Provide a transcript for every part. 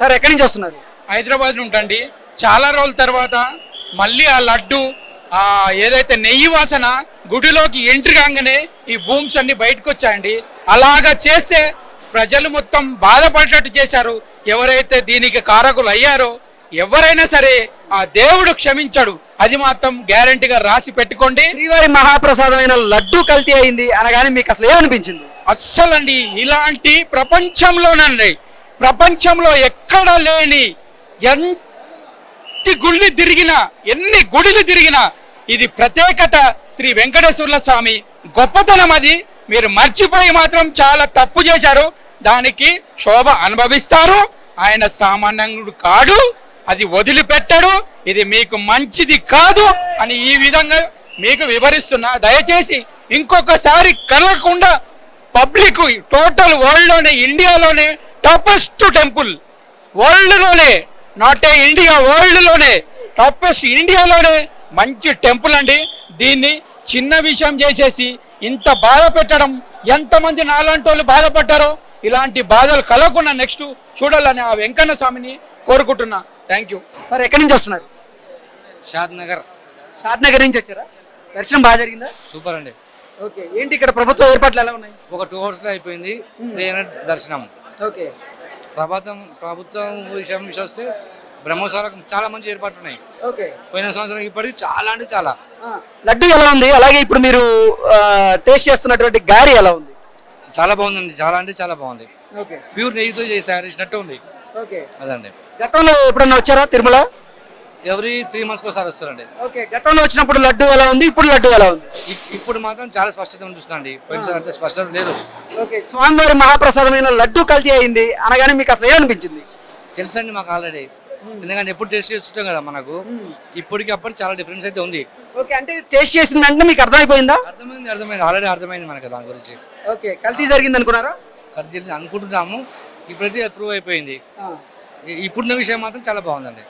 Sir ఎక్కడి నుంచి వస్తున్నారు? హైదరాబాద్ నుండి చాలా రోజుల తర్వాత మళ్ళీ ఆ లడ్డు ఏదైతే నెయ్యి వాసన గుడిలోకి ఎంట్రీ కాగానే ఈ భూమ్స్ అన్ని బయటకు వచ్చాయండి. అలాగా చేస్తే ప్రజలు మొత్తం బాధపడేటట్టు చేశారు. ఎవరైతే దీనికి కారకులు అయ్యారో ఎవరైనా సరే ఆ దేవుడు క్షమించాడు, అది మాత్రం గ్యారంటీగా రాసి పెట్టుకోండి. శ్రీవారి మహాప్రసాదమైన లడ్డు కల్తీ అయింది అనగానే మీకు అసలు ఏమనిపించింది? అస్సలండి ఇలాంటి ప్రపంచంలో ఎక్కడ లేని ఎన్ని గుడిలు తిరిగినా ఇది ప్రత్యేకత శ్రీ వెంకటేశ్వర్ల స్వామి గొప్పతనం. అది మీరు మర్చిపోయి మాత్రం చాలా తప్పు చేశారు. దానికి శోభ అనుభవిస్తారు. ఆయన సామాన్యుడు కాడు, అది వదిలిపెట్టడు, ఇది మీకు మంచిది కాదు అని ఈ విధంగా మీకు వివరిస్తున్నా. దయచేసి ఇంకొకసారి కలగకుండా పబ్లిక్ టోటల్ వరల్డ్లోనే ఇండియాలోనే టాపెస్ట్ టెంపుల్ వరల్డ్లోనే, నాట్ ఏ ఇండియా, వరల్డ్లోనే టాపెస్ట్, ఇండియాలోనే మంచి టెంపుల్ అండి. దీన్ని చిన్న విషయం చేసేసి ఇంత బాధ పెట్టడం, ఎంతమంది నాలాంటి వాళ్ళు బాధపడ్డారో ఇలాంటి బాధలు కలగకుండా నెక్స్ట్ చూడాలని ఆ వెంకన్న స్వామిని కోరుకుంటున్నా. Thank you. సార్ ఎక్కడి నుంచి వస్తున్నారు? షాద్ నగర్ నుంచి వచ్చారా? దర్శనం బాగా జరిగిందా? సూపర్ అండి. ఓకే, ఏంటి ఇక్కడ ప్రభుత్వ ఏర్పాట్లు ఎలా ఉన్నాయి? ఒక 2 hours లో అయిపోయింది దర్శనం. ఓకే, ప్రభుత్వం విషయం వస్తే బ్రహ్మోత్సవాలకు చాలా మంచి ఏర్పాట్లు ఉన్నాయి. ఓకే, పోయిన సంవత్సరం ఇప్పటికి చాలా అంటే చాలా. లడ్డు ఎలా ఉంది? అలాగే ఇప్పుడు మీరు టేస్ట్ చేస్తున్నటువంటి గారి ఎలా ఉంది? చాలా బాగుందండి, చాలా అంటే చాలా బాగుంది. ఓకే, ప్యూర్ నెయ్యితో తయారు చేసినట్టు ఉంది. ఓకే, అదండి. గతంలో ఎప్పుడన్నా వచ్చారా తిరుమల? ఎవ్రీ 3 months ఒకసారి వస్తారండి. ఓకే, గతంలో వచ్చినప్పుడు లడ్డు ఎలా ఉంది, ఇప్పుడు లడ్డు ఎలా ఉంది? ఇప్పుడు మాత్రం చాలా స్పష్టత అనిపిస్తుంది. పోయినసారి అంత స్పష్టత లేదు. ఓకే, స్వామివారి మహాప్రసాదమైన లడ్డు కల్తీ అయింది అనగానే మీకు అసలు ఏమనిపించింది? తెలుసండి మాకు ఆల్రెడీ, ఎందుకంటే ఎప్పుడు టేస్ట్ చేస్తుంటాం కదా మనకు. ఇప్పటికి అప్పుడు చాలా డిఫరెన్స్ అయితే ఉంది. ఓకే, అంటే టేస్ట్ చేసిన వెంటనే మీకు అర్థమైపోయిందా? అర్థమైంది ఆల్రెడీ అర్థమైంది మనకు దాని గురించి. ఓకే, కల్తీ జరిగింది అనుకున్నారా? కల్తీ అనుకుంటున్నాము, ఇప్పుడైతే ప్రూవ్ అయిపోయింది. ఇప్పుడున్న విషయం మాత్రం చాలా బాగుందండి.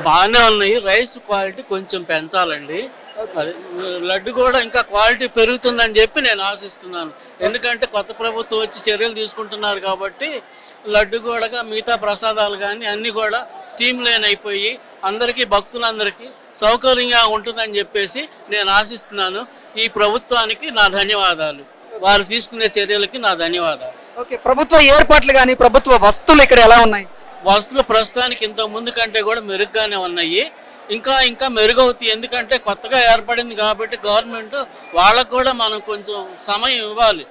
బాగానే ఉన్నాయి. రైస్ క్వాలిటీ కొంచెం పెంచాలండి. అది లడ్డు కూడా ఇంకా క్వాలిటీ పెరుగుతుందని చెప్పి నేను ఆశిస్తున్నాను. ఎందుకంటే కొత్త ప్రభుత్వం వచ్చి చర్యలు తీసుకుంటున్నారు కాబట్టి లడ్డు కూడా మిగతా ప్రసాదాలు కానీ అన్నీ కూడా స్టీమ్ లైన్ అయిపోయి అందరికీ భక్తులందరికీ సౌకర్యంగా ఉంటుందని చెప్పేసి నేను ఆశిస్తున్నాను. ఈ ప్రభుత్వానికి నా ధన్యవాదాలు, వారు తీసుకునే చర్యలకి నా ధన్యవాదాలు. ఓకే, ప్రభుత్వ ఏర్పాట్లు కానీ ప్రభుత్వ వస్తువులు ఇక్కడ ఎలా ఉన్నాయి? వస్తువులు ప్రస్తుతానికి ఇంత ముందు కంటే కూడా మెరుగ్గానే ఉన్నాయి. ఇంకా మెరుగవుతాయి. ఎందుకంటే కొత్తగా ఏర్పడింది కాబట్టి గవర్నమెంట్ వాళ్ళకు కూడా మనం కొంచెం సమయం ఇవ్వాలి,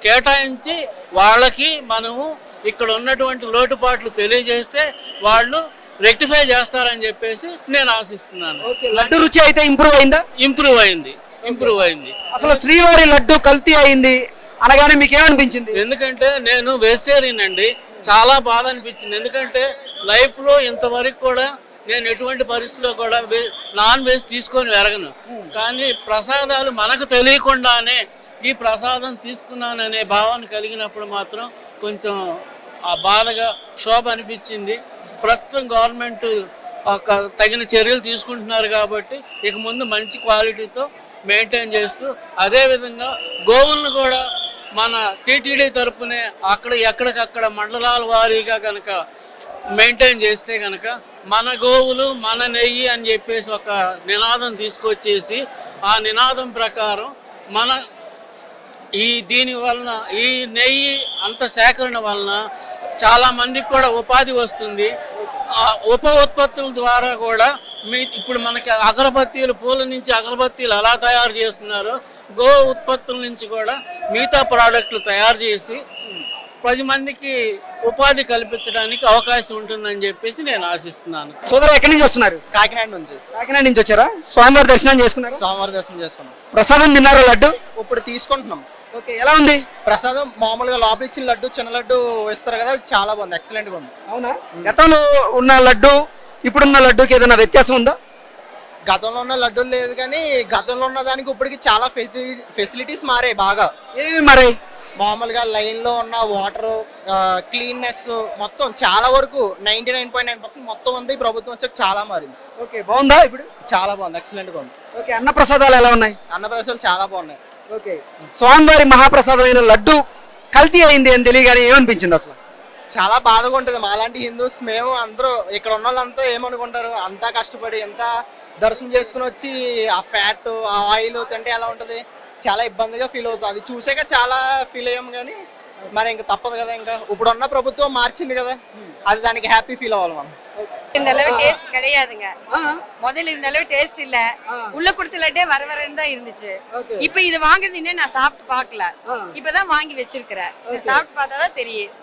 కేటాయించి వాళ్ళకి మనము ఇక్కడ ఉన్నటువంటి లోటుపాట్లు తెలియజేస్తే వాళ్ళు రెక్టిఫై చేస్తారని చెప్పేసి నేను ఆశిస్తున్నాను. లడ్డు రుచి అయితే ఇంప్రూవ్ అయింది. అసలు శ్రీవారి లడ్డు కల్తీ అయింది అనగానే మీకు ఏమనిపించింది? ఎందుకంటే నేను వెజిటేరియన్ అండి, చాలా బాధ అనిపించింది. ఎందుకంటే లైఫ్లో ఇంతవరకు కూడా నేను ఎటువంటి పరిస్థితిలో కూడా నాన్ వెజ్ తీసుకొని వెరగను. కానీ ప్రసాదాలు మనకు తెలియకుండానే ఈ ప్రసాదం తీసుకున్నాననే భావన కలిగినప్పుడు మాత్రం కొంచెం ఆ బాధగా క్షోభ అనిపించింది. ప్రస్తుతం గవర్నమెంట్ తగిన చర్యలు తీసుకుంటున్నారు కాబట్టి ఇక ముందు మంచి క్వాలిటీతో మెయింటైన్ చేస్తూ, అదేవిధంగా గోవులను కూడా మన టీటీడీ తరపునే ఎక్కడికక్కడ మండలాల వారీగా కనుక మెయింటైన్ చేస్తే కనుక మన గోవులు మన నెయ్యి అని చెప్పేసి ఒక నినాదం తీసుకొచ్చేసి ఆ నినాదం ప్రకారం మన దీని వలన ఈ నెయ్యి అంత సేకరణ వలన చాలామందికి కూడా ఉపాధి వస్తుంది. ఉప ఉత్పత్తుల ద్వారా కూడా ఇప్పుడు మనకి అగరబత్తీలు, పూల నుంచి అగరబత్తీలు ఎలా తయారు చేస్తున్నారో గో ఉత్పత్తుల నుంచి కూడా మిగతా ప్రోడక్ట్లు తయారు చేసి 10 మందికి ఉపాధి కల్పించడానికి అవకాశం ఉంటుందని చెప్పేసి నేను ఆశిస్తున్నాను. సోదరు ఎక్కడి నుంచి వస్తున్నారు? కాకినాడ నుంచి వచ్చారా? స్వామివారి దర్శనం చేసుకున్నారు? స్వామివారి దర్శనం చేసుకున్నాం. ప్రసాదం తిన్నారు? లడ్డు ఇప్పుడు తీసుకుంటున్నాం. ఓకే, ఎలా ఉంది ప్రసాదం? మామూలుగా లోపల ఇచ్చిన లడ్డు, చిన్న లడ్డు ఇస్తారు కదా, చాలా బాగుంది, ఎక్సలెంట్ గా ఉంది. అవునా? గతంలో ఉన్న లడ్డు ఇప్పుడున్న లడ్డుకి ఏదైనా వ్యత్యాసం ఉందా? గతంలో ఉన్న లడ్డు లేదు, కానీ గతంలో ఉన్న దానికి ఇప్పటికి చాలా ఫెసిలిటీస్ మారాయి బాగా. ఏమి మారాయి? మామూలుగా లైన్ లో ఉన్న వాటర్, క్లీన్నెస్ మొత్తం చాలా వరకు 99.9% మొత్తం ఉంది. ప్రభుత్వం వచ్చాక చాలా మారింది. ఓకే, బాగుందా? ఇప్పుడు చాలా బాగుంది, ఎక్సలెంట్ గా ఉంది. ఓకే, అన్న ప్రసాదాలు ఎలా ఉన్నాయి? అన్న ప్రసాదాలు చాలా బాగున్నాయి. ఓకే, స్వామివారి మహాప్రసాదమైన లడ్డు కల్తీ అయింది అని తెలియగానే ఏమనిపించింది అసలు? చాలా బాధగా ఉంటుంది. మాలాంటి హిందూస్ మేము అందరూ ఇక్కడ ఉన్న వాళ్ళంతా ఏమనుకుంటారు, అంతా కష్టపడి ఎంత దర్శనం చేసుకుని వచ్చి ఆ ఫ్యాట్ ఆ ఆయిల్ తింటే ఎలా ఉంటుంది, చాలా ఇబ్బందిగా ఫీల్ అవుతుంది. అది చూసాక చాలా ఫీల్ అయ్యాం, కానీ మరి ఇంకా తప్పదు కదా. ఇంకా ఇప్పుడున్న ప్రభుత్వం మార్చింది కదా, அது దానికి హ్యాపీ ఫీల్ అవ్వాలి మనం. இந்த அளவு டேஸ்ட் கிடையாதுங்க. முதல்ல இந்த அளவு டேஸ்ட் இல்ல. உள்ள கொடுத்த லட்டே வர வரன்னு தான் இருந்துச்சு. இப்போ இது வாங்குறது இன்னும் நான் சாப்பிட்டு பார்க்கல. இப்பதான் வாங்கி வச்சிருக்கிறேன். சாப்பிட்டு பார்த்தா தான் தெரியும்.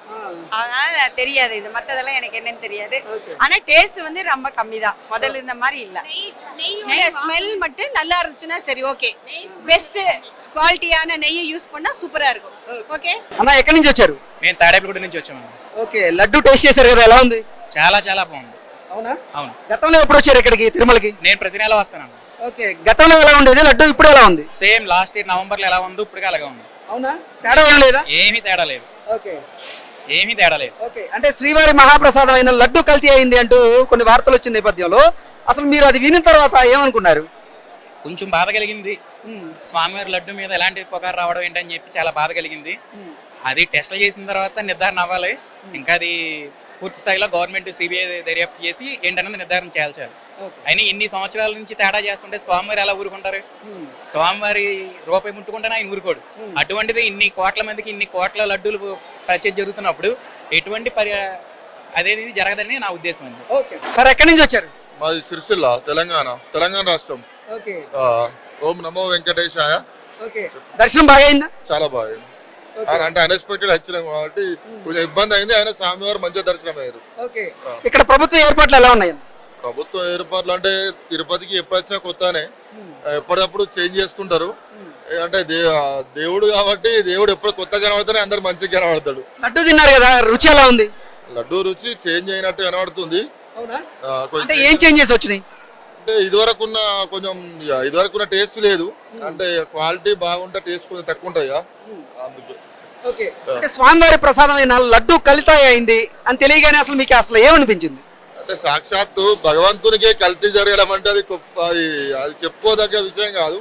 அதனால தெரியாது, இது மத்ததெல்லாம் எனக்கு என்னன்னு தெரியாது. ஆனா டேஸ்ட் வந்து ரொம்ப கம்மி தான், முதல்ல இருந்த மாதிரி இல்ல. நெய் ஸ்மெல் மட்டும் நல்லா இருந்துச்சுன்னா சரி, ஓகே. பெஸ்ட் క్వాలిటీயான నెయ్యి యూస్ பண்ணா సూపరా இருக்கும். ఓకే అన్న, ఎక్కడి నుంచి వచ్చారు? మేము తాడేపల్లిగూడ నుంచి వచ్చామండి. ఓకే, లడ్డు టేస్ట్ చేశారు కదా, ఎలా ఉంది? చాలా చాలా బాగుంది. అవునా? అవును. గతంలో ఎప్పుడు వచ్చారు ఇక్కడికి, తిరుమలకి? నేను ప్రతి నెల వస్తాను. ఓకే, గతంలో ఎలా ఉండేది లడ్డు, ఇప్పుడు ఎలా ఉంది? సేమ్ లాస్ట్ ఇయర్ నవంబర్లో ఎలా ఉందో ఇప్పుడు అలాగే ఉంది. అవునా? తేడా ఏం లేదా? ఏమీ తేడా లేదు. ఓకే, ఏమీ తేడా లేదు. ఓకే. అంటే శ్రీవారి మహాప్రసాదం అయిన లడ్డు కల్తీ అయింది అంటూ కొన్ని వార్తలు వచ్చిన నేపథ్యంలో అసలు మీరు అది విన్న తర్వాత ఏమనుకున్నారు? కొంచెం బాధ కలిగింది. స్వామివారి లడ్డు మీద ఎలాంటి పొగారు రావడం ఏంటని చెప్పి చాలా బాధ కలిగింది. అది టెస్టులు చేసిన తర్వాత నిర్ధారణ అవ్వాలి. ఇంకా అది పూర్తి స్థాయిలో గవర్నమెంట్ సిబిఐ దర్యాప్తు చేసి ఏంటన్నది నిర్ధారణ చేయాలి. అయినా ఇన్ని సంవత్సరాల నుంచి తేడా చేస్తుంటే స్వామివారి ఎలా ఊరుకుంటారు? స్వామివారి రూపాయి ముట్టుకుంటేనే ఆయన ఊరుకోడు. అటువంటిది ఇన్ని కోట్ల మందికి ఇన్ని కోట్ల లడ్డూలు పర్చేజ్ జరుగుతున్నప్పుడు ఎటువంటి అదేది జరగదని నా ఉద్దేశం అండి. సార్, ఎక్కడి నుంచి వచ్చారు? మాది సిరిసిల్ల, తెలంగాణ రాష్ట్రం. ఓకే, ఓం నమో వెంకటేశాయ. ఓకే. దర్శనం బాగా అయిందా? చాలా బాగుంది. అంటే అన్ఎక్స్పెక్టెడ్ వచ్చినాం కాబట్టి కొంచెం ఇబ్బంది అయింది. ఆయన స్వామివారు మంచిగా దర్శనం అయ్యారు. ఓకే. ఇక్కడ ప్రభుత్వ ఏర్పాట్లు ఎలా ఉన్నాయి? ప్రభుత్వ ఏర్పాట్లు అంటే తిరుపతికి ఎప్పుడు వచ్చినా కొత్తనే, ఎప్పటికప్పుడు చేంజ్ చేస్తుంటారు. అంటే దేవుడు కాబట్టి దేవుడు ఎప్పుడు కొత్తగా కనబడితేనే అందరు మంచిగా కనబడతాడు. లడ్డు తిన్నారు కదా, రుచి ఎలా ఉంది? లడ్డు రుచి చేంజ్ అయినట్టు కనబడుతుంది. అంటే ఏం చేంజెస్ వచ్చినాయి? అంటే ఇదివరకున్న టేస్ట్ లేదు. అంటే క్వాలిటీ బాగుంటే టేస్ట్ కొంచెం తక్కువ ఉంటాయి అందుకు. ఓకే. అంటే స్వామివారి ప్రసాదమైన లడ్డు కల్తీ అయింది అని తెలియగానే అసలు మీకు అసలు ఏమనిపించింది? అంటే సాక్షాత్తు భగవంతునికే కల్తీ జరగడం అంటే అది చెప్పుకోదగ్గ విషయం కాదు.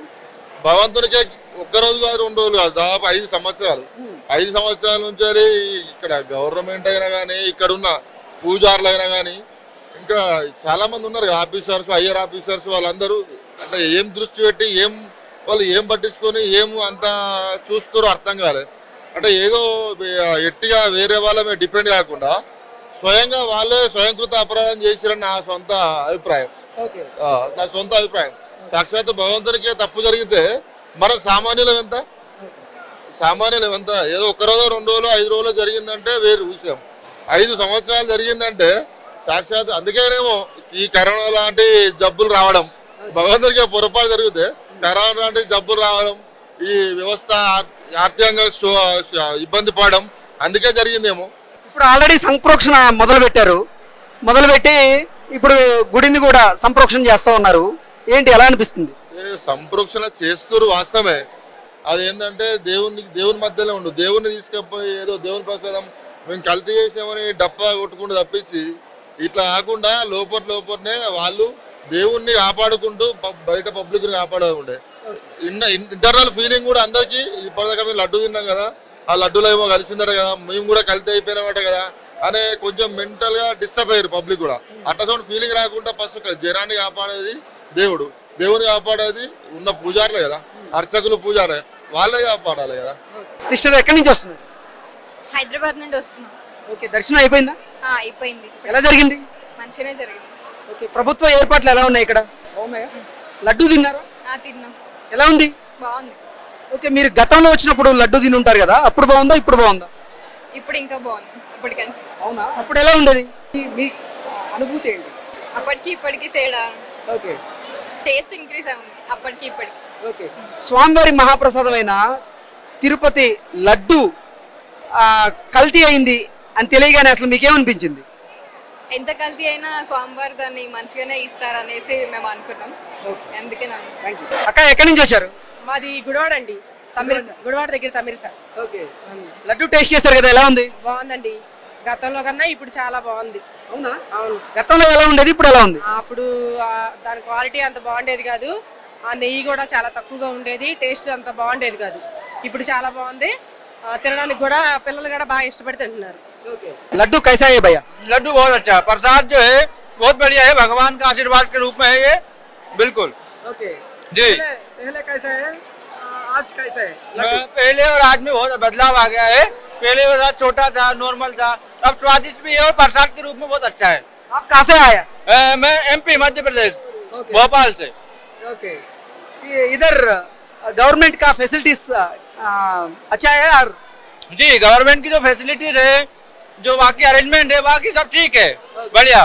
భగవంతునికే ఒక్కరోజు కాదు, 2 రోజులు కాదు, దాదాపు 5 సంవత్సరాలు. 5 సంవత్సరాల నుంచి ఇక్కడ గవర్నమెంట్ అయినా కానీ, ఇక్కడ ఉన్న పూజారులు అయినా కానీ, ఇంకా చాలా మంది ఉన్నారు ఆఫీసర్స్, హయ్యర్ ఆఫీసర్స్, వాళ్ళందరూ అంటే ఏం దృష్టి పెట్టి వాళ్ళు ఏం పట్టించుకొని అంతా చూస్తారో అర్థం కాలేదు. అంటే ఏదో ఎట్టిగా వేరే వాళ్ళ మీద డిపెండ్ కాకుండా స్వయంగా వాళ్ళే స్వయంకృత అపరాధం చేసిరని నా సొంత అభిప్రాయం. సాక్షాత్ భగవంతునికే తప్పు జరిగితే మనం సామాన్యులం ఎంత ఏదో 1 రోజు 2 రోజులు 5 రోజులు జరిగిందంటే వేరు విషయం. 5 సంవత్సరాలు జరిగిందంటే సాక్షాత్ అందుకేనేమో ఈ కరోనా లాంటి జబ్బులు రావడం, భగవంతుడికి పొరపాటు జరిగితే కరోనా లాంటి జబ్బులు రావడం, ఈ వ్యవస్థ ఆర్థికంగా ఇబ్బంది పడడం అందుకే జరిగిందేమో. ఇప్పుడు ఆల్రెడీ సంప్రోక్షణ మొదలుపెట్టి ఇప్పుడు గుడిని కూడా సంప్రోక్షణ చేస్తూ ఉన్నారు. ఏంటి, ఎలా అనిపిస్తుంది? సంప్రోక్షణ చేస్తున్నారు వాస్తవమే. అది ఏంటంటే దేవుని మధ్యలో ఉండు, దేవుని తీసుకపోయి ఏదో దేవుని ప్రసాదం మేము కల్తీ చేసామని డప్పా కొట్టుకుంటూ తప్పించి ఇట్లా కాకుండా లోపలనే వాళ్ళు దేవుణ్ణి కాపాడుకుంటూ బయట పబ్లిక్ని కాపాడుకుంటే ఇంటర్నల్ ఫీలింగ్ కూడా అందరికీ ఇప్పటిదాకా మేము లడ్డు తిన్నాం కదా, ఆ లడ్డూలో ఏమో కలిసిందట కదా, మేము కూడా కల్తీ అయిపోయినామట కదా అనే కొంచెం మెంటల్గా డిస్టర్బ్ అయ్యారు పబ్లిక్ కూడా. అట్లా ఫీలింగ్ రాకుండా ఫస్ట్ జనాన్ని కాపాడేది దేవుని కాపాడేది ఉన్న పూజారులే కదా, అర్చకులు పూజారే, వాళ్ళే కాపాడాలి కదా. సిస్టర్, ఎక్కడి నుంచి వస్తున్నారు? హైదరాబాద్ నుండి వస్తున్నాం. ఓకే, దర్శనం అయిపోయిందా? అయిపోయింది. ఎలా జరిగింది? మంచిగానే జరిగింది. ఓకే, ప్రభుత్వ ఏర్పాట్లు ఎలా ఉన్నాయి ఇక్కడ? లడ్డు తిన్నారా? తిన్నాం. ఎలా ఉంది? బాగుంది. ఓకే, మీరు గతంలో వచ్చినప్పుడు లడ్డు తిని ఉంటారు కదా, అప్పుడు బాగుందా ఇప్పుడు బాగుందా? ఇప్పుడు ఇంకా బాగుంది ఇప్పటికంటే. అవునా? అప్పుడు ఎలా ఉండేది, మీ అనుభూతి ఏంటి? అప్పటికి ఇప్పటికి తేడా. ఓకే, టేస్ట్ ఇంక్రీజ్ అయింది అప్పటికి ఇప్పటికి. ఓకే. స్వామివారి మహాప్రసాదమైన తిరుపతి లడ్డు కల్తీ అయింది అని తెలియగానే అసలు మీకేమనిపించింది? ఎంత కల్తీ అయినా స్వామివారు దాన్ని మంచిగానే ఇస్తారనేసి మేము అనుకున్నాం. అందుకే అక్క, ఎక్కడి నుంచి వచ్చారు? మాది గుడివాడ అండి, గుడివాడ దగ్గర తమిరిసా. ఓకే, లడ్డు టేస్ట్ చేశారు కదా, ఎలా ఉంది? బాగుందండి, గతంలో కన్నా ఇప్పుడు చాలా బాగుంది. అవునా? అవును. గతంలో ఎలా ఉండేది, ఇప్పుడు ఎలా ఉంది? అప్పుడు దాని క్వాలిటీ అంత బాగుండేది కాదు, ఆ నెయ్యి కూడా చాలా తక్కువగా ఉండేది, టేస్ట్ అంత బాగుండేది కాదు. ఇప్పుడు చాలా బాగుంది, తినడానికి కూడా పిల్లలు కూడా బాగా ఇష్టపడి తింటున్నారు. लड्डू कैसा है भैया? लड्डू बहुत अच्छा है, प्रसाद जो है बहुत बढ़िया है, भगवान का आशीर्वाद के रूप में है ये, बिल्कुल ओके जी। पहले कैसा है, आज कैसा है? पहले और आज में बहुत बदलाव आ गया है। पहले वो छोटा था, नॉर्मल था, अब स्वादिष्ट भी है और प्रसाद के रूप में बहुत अच्छा है। आप कहाँ से आया? मैं एमपी मध्य प्रदेश भोपाल से। ओके, ये इधर गवर्नमेंट का फैसिलिटीज अच्छा है और जी गवर्नमेंट की जो फैसिलिटीज है, जो बाकी अरेंजमेंट है, बाकी सब ठीक है, बढ़िया।